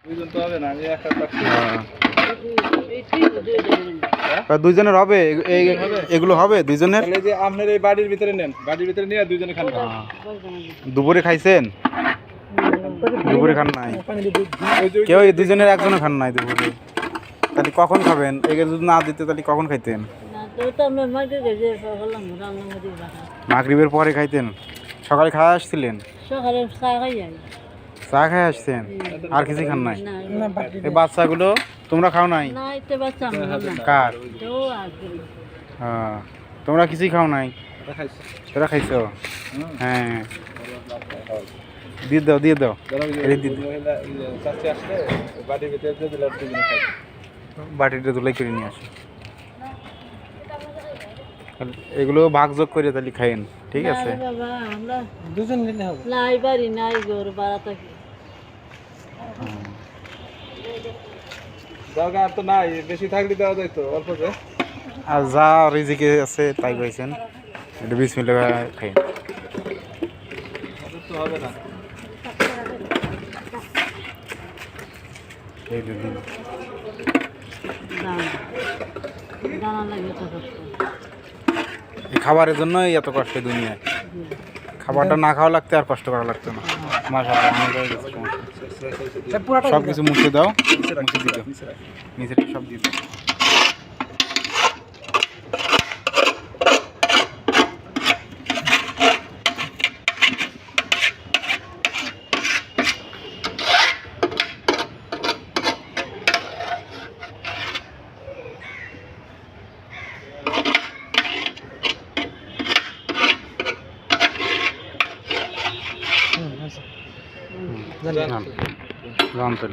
দুইজন তো হবে না, আমি একটা থাকছি। দুইজনের হবে এগুলো হবে দুইজনের। তাহলে যে আপনার এই বাড়ির ভিতরে নেন, বাড়ির ভিতরে নিয়ে দুইজনে খান। দুপুরে খাইছেন? দুপুরে খান নাই কেউ? এই দুইজনের একজনও খান নাই দুপুরে? তাহলে কখন খাবেন? এগুলো যদি না দিতে তাহলে কখন খাইতেন? মাগরিবের পরে খাইতেন? সকালে খাওয়া আসছিলেন? চা খাই আসছেন? আর কিছু খান নাই? এই বাচ্চাগুলো তোমরা খাও নাই? কার? হ্যাঁ, তোমরা কিছুই খাও নাই? তোরা খাইছো? হ্যাঁ, দিয়ে দাও দিয়ে দাও। বাটিটা ধুলাই করে নিয়ে আসো। এগুলো ভাগযোগ করে তাহলে খাইন, ঠিক আছে? দুজন নিলে হবে। নাই বাড়ি নাই ঘর ভাড়া থাকি। জায়গা আর তো নাই, বেশি থাকলে দেওয়া যায় তো, অল্প যে। আর যা রিজিকে আছে তাই পাইছেন, এটা বিসমিল্লাহ খাইন। তো হবে না। এই দিন দানা লাগে তো কষ্ট। এই খাবারের জন্যই এত কষ্ট দুনিয়ায়। খাবারটা না খাওয়া লাগতে আর কষ্ট করা লাগতো না। মাশাআল্লাহ, অনেক হয়ে গেছে সমস্যা। সব কিছু মুছে দাও, মুছে দিয়ে দাও, নিচে সব দিয়ে দাও। জানতেন